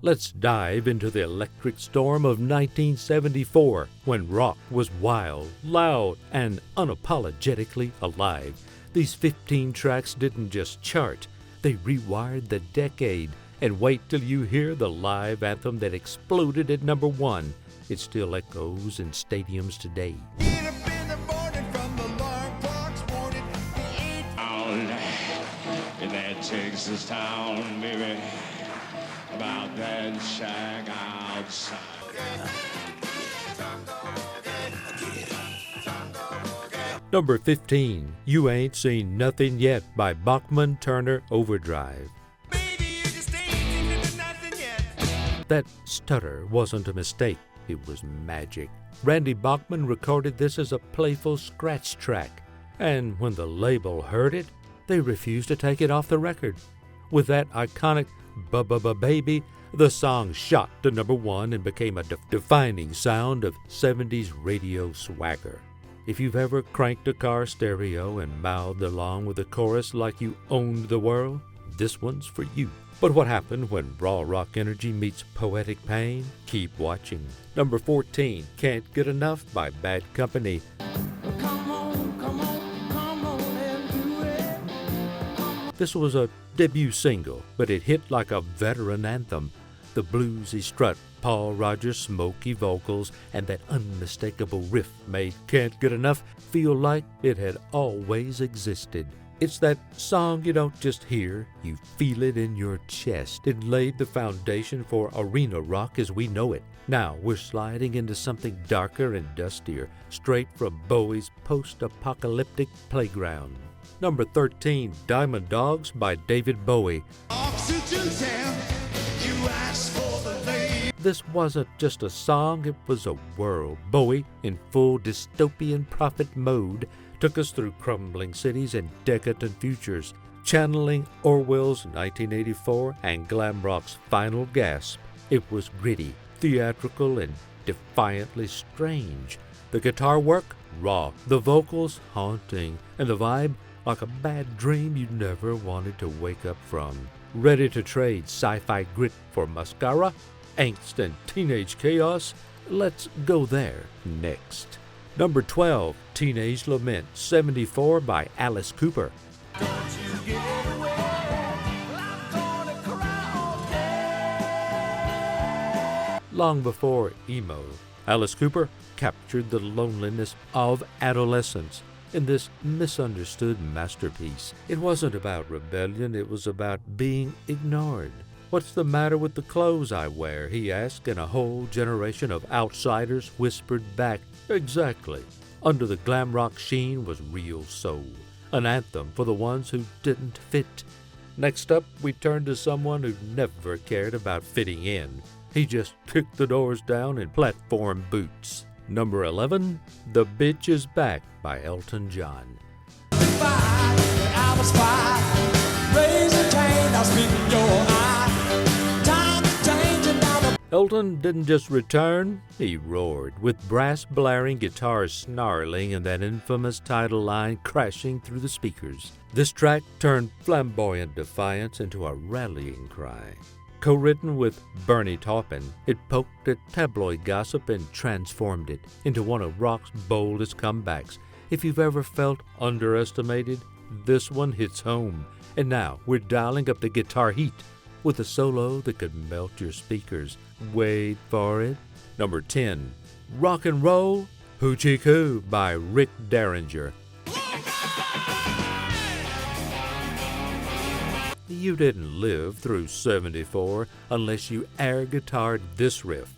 Let's dive into the electric storm of 1974, when rock was wild, loud, and unapologetically alive. These 15 tracks didn't just chart, they rewired the decade. And wait till you hear the live anthem that exploded at number 1. It still echoes in stadiums today. Get up in the morning from the alarm clock's warning. Down in that Texas town, baby, about that shack outside. Number 15, You Ain't Seen Nothing Yet by Bachman-Turner Overdrive. Baby, you just ain't seen nothing yet. That stutter wasn't a mistake, it was magic. Randy Bachman recorded this as a playful scratch track, and when the label heard it, they refused to take it off the record. With that iconic "Ba-ba-ba-baby," the song shot to number 1 and became a defining sound of 70s radio swagger. If you've ever cranked a car stereo and mouthed along with the chorus like you owned the world, this one's for you. But what happened when raw rock energy meets poetic pain? Keep watching. Number 14, Can't Get Enough by Bad Company. Come on, come on, come on and do it. This was a debut single, but it hit like a veteran anthem. The bluesy strut, Paul Rogers' smoky vocals, and that unmistakable riff made Can't Get Enough feel like it had always existed. It's that song you don't just hear, you feel it in your chest. It laid the foundation for arena rock as we know it. Now we're sliding into something darker and dustier, straight from Bowie's post-apocalyptic playground. Number 13, Diamond Dogs by David Bowie. Oxygen town, you asked for the lady. This wasn't just a song, it was a world. Bowie, in full dystopian prophet mode, took us through crumbling cities and decadent futures, channeling Orwell's 1984 and glam rock's final gasp. It was gritty, theatrical, and defiantly strange. The guitar work, raw, the vocals, haunting, and the vibe, like a bad dream you never wanted to wake up from. Ready to trade sci-fi grit for mascara, angst, and teenage chaos? Let's go there next. Number 12, Teenage Lament, 74 by Alice Cooper. Don't you get away. I'm gonna cry all day. Long before emo, Alice Cooper captured the loneliness of adolescence in this misunderstood masterpiece. It wasn't about rebellion, it was about being ignored. What's the matter with the clothes I wear? He asked, and a whole generation of outsiders whispered back, exactly. Under the glam rock sheen was real soul, an anthem for the ones who didn't fit. Next up, we turn to someone who never cared about fitting in. He just kicked the doors down in platform boots. Number 11, The Bitch Is Back by Elton John. I was five. Raise a cane, I'll spit in your eye. Time changing down the. Elton didn't just return, he roared, with brass blaring, guitars snarling, and that infamous title line crashing through the speakers. This track turned flamboyant defiance into a rallying cry. Co-written with Bernie Taupin, it poked at tabloid gossip and transformed it into one of rock's boldest comebacks. If you've ever felt underestimated, this one hits home. And now we're dialing up the guitar heat with a solo that could melt your speakers. Wait for it. Number 10, Rock and Roll, Hoochie Koo by Rick Derringer. You didn't live through 74 unless you air guitared this riff.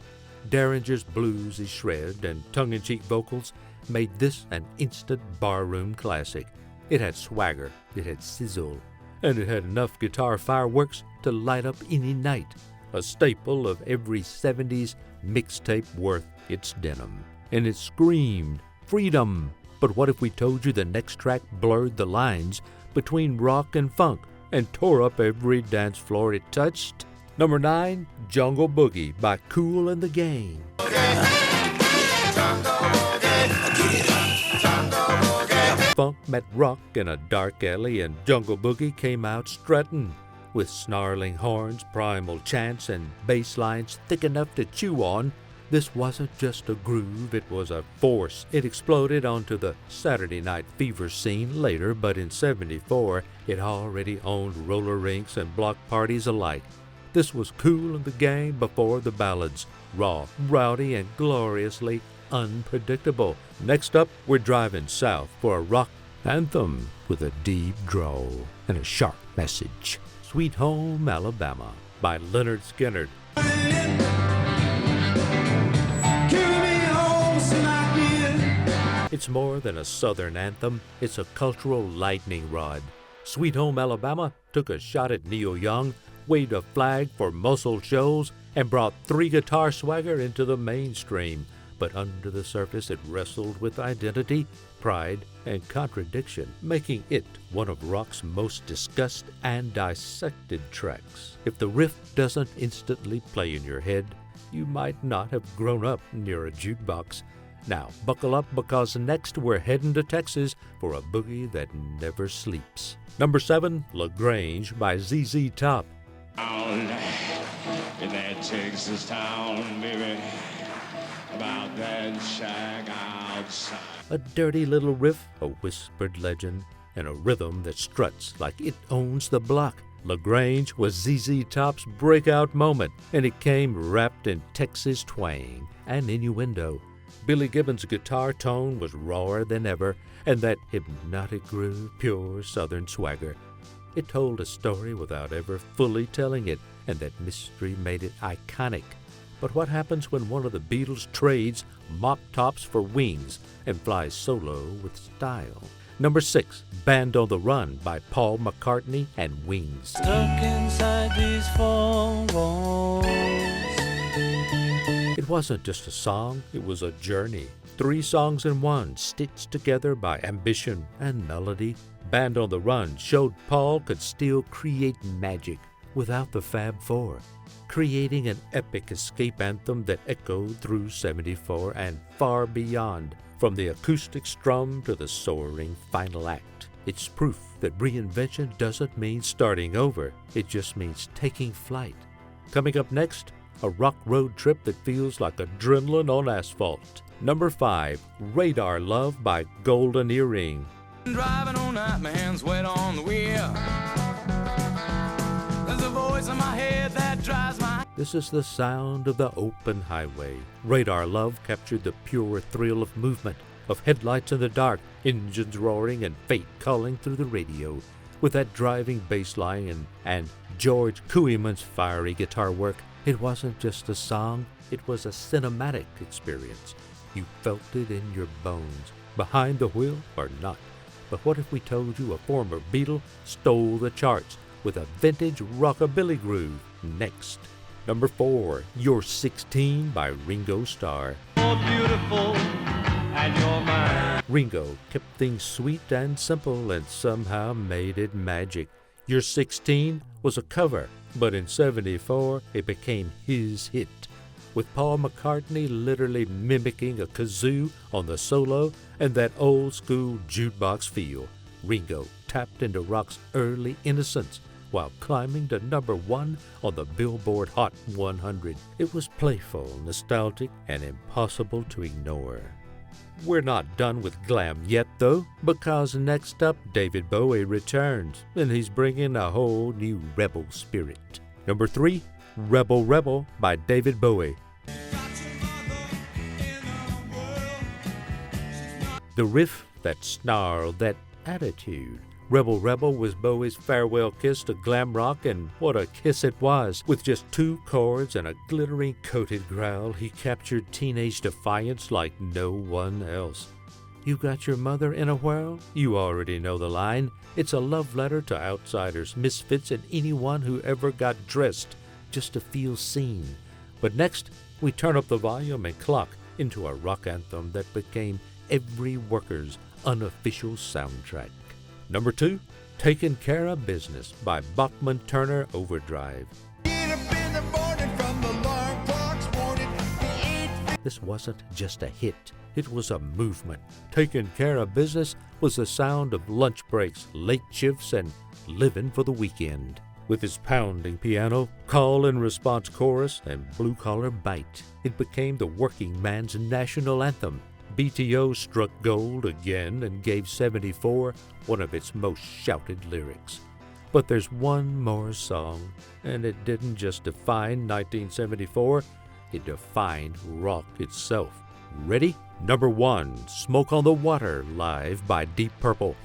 Derringer's bluesy shred and tongue-in-cheek vocals made this an instant barroom classic. It had swagger, it had sizzle, and it had enough guitar fireworks to light up any night. A staple of every 70s mixtape worth its denim. And it screamed freedom. But what if we told you the next track blurred the lines between rock and funk and tore up every dance floor it touched? Number 9, Jungle Boogie by Kool and the Gang. Funk met rock in a dark alley, and Jungle Boogie came out strutting. with snarling horns, primal chants, and bass lines thick enough to chew on. This wasn't just a groove, it was a force. It exploded onto the Saturday Night Fever scene later, but in '74, it already owned roller rinks and block parties alike. This was Kool and the Gang before the ballads, raw, rowdy, and gloriously unpredictable. Next up, we're driving south for a rock anthem with a deep drawl and a sharp message. Sweet Home Alabama by Lynyrd Skynyrd. It's more than a Southern anthem, it's a cultural lightning rod. Sweet Home Alabama took a shot at Neil Young, waved a flag for Muscle Shoals, and brought three-guitar swagger into the mainstream. But under the surface it wrestled with identity, pride, and contradiction, making it one of rock's most discussed and dissected tracks. If the riff doesn't instantly play in your head, you might not have grown up near a jukebox. Now, buckle up because next we're heading to Texas for a boogie that never sleeps. Number 7, LaGrange by ZZ Top. Down in that Texas town, baby, about that shack outside. A dirty little riff, a whispered legend, and a rhythm that struts like it owns the block. LaGrange was ZZ Top's breakout moment, and it came wrapped in Texas twang and innuendo. Billy Gibbons' guitar tone was rawer than ever, and that hypnotic groove, pure Southern swagger. It told a story without ever fully telling it, and that mystery made it iconic. But what happens when one of the Beatles trades mop tops for wings and flies solo with style? Number 6, Band on the Run by Paul McCartney and Wings. Stuck inside these four walls. It wasn't just a song, it was a journey. 3 songs in one, stitched together by ambition and melody. Band on the Run showed Paul could still create magic without the Fab Four, creating an epic escape anthem that echoed through '74 and far beyond, from the acoustic strum to the soaring final act. It's proof that reinvention doesn't mean starting over, it just means taking flight. Coming up next, a rock road trip that feels like adrenaline on asphalt. Number 5, Radar Love by Golden Earring. Driving all night, my hands wet on the wheel. There's a voice in my head that drives my... This is the sound of the open highway. Radar Love captured the pure thrill of movement, of headlights in the dark, engines roaring, and fate calling through the radio. With that driving bass line and George Cooeyman's fiery guitar work, it wasn't just a song, it was a cinematic experience. You felt it in your bones, behind the wheel or not. But what if we told you a former Beatle stole the charts with a vintage rockabilly groove? Next. Number 4, You're 16 by Ringo Starr. More beautiful, and you're mine. Ringo kept things sweet and simple and somehow made it magic. You're 16 was a cover, but in '74 it became his hit, with Paul McCartney literally mimicking a kazoo on the solo and that old-school jukebox feel. Ringo tapped into rock's early innocence while climbing to number 1 on the Billboard Hot 100. It was playful, nostalgic, and impossible to ignore. We're not done with glam yet, though, because next up, David Bowie returns, and he's bringing a whole new rebel spirit. Number 3, Rebel Rebel by David Bowie. The riff, that snarl, that attitude. Rebel Rebel was Bowie's farewell kiss to glam rock, and what a kiss it was. With just 2 chords and a glittering coated growl, he captured teenage defiance like no one else. You got your mother in a whirl? You already know the line. It's a love letter to outsiders, misfits, and anyone who ever got dressed just to feel seen. But next, we turn up the volume and clock into a rock anthem that became every worker's unofficial soundtrack. Number 2, Takin Care of Business by Bachman-Turner Overdrive. This wasn't just a hit, it was a movement. Takin Care of Business was the sound of lunch breaks, late shifts, and living for the weekend. With its pounding piano, call and response chorus, and blue-collar bite, it became the working man's national anthem. BTO struck gold again and gave 74 one of its most shouted lyrics. But there's one more song, and it didn't just define 1974, it defined rock itself. Ready? Number 1, Smoke on the Water, live by Deep Purple.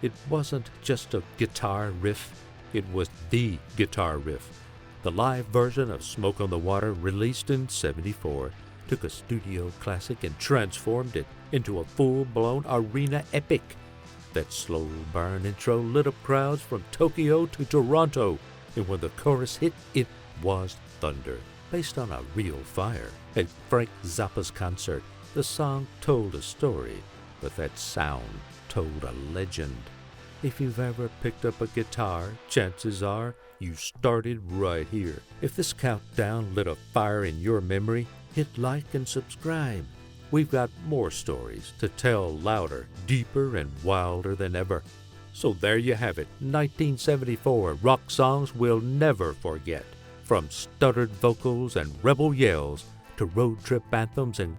It wasn't just a guitar riff, it was the guitar riff. The live version of Smoke on the Water, released in '74, took a studio classic and transformed it into a full-blown arena epic. That slow burn intro lit up crowds from Tokyo to Toronto, and when the chorus hit, it was thunder, based on a real fire. At Frank Zappa's concert, the song told a story, but that sound told a legend. If you've ever picked up a guitar, chances are you started right here. If this countdown lit a fire in your memory, hit like and subscribe. We've got more stories to tell, louder, deeper, and wilder than ever. So there you have it, 1974 rock songs we'll never forget. From stuttered vocals and rebel yells to road trip anthems and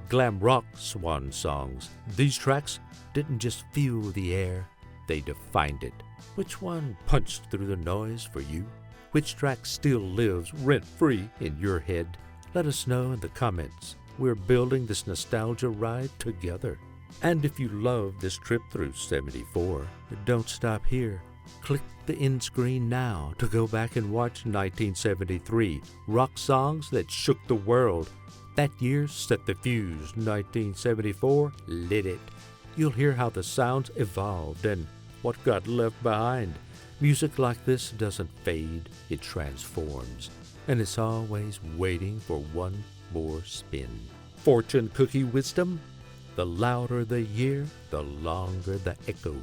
glam rock swan songs. These tracks didn't just fuel the air, they defined it. Which one punched through the noise for you? Which track still lives rent-free in your head? Let us know in the comments. We're building this nostalgia ride together. And if you love this trip through '74, don't stop here. Click the end screen now to go back and watch 1973 rock songs that shook the world. That year set the fuse. 1974 lit it. You'll hear how the sounds evolved and what got left behind. Music like this doesn't fade, it transforms, and it's always waiting for one more spin. Fortune cookie wisdom: the louder the year, the longer the echo.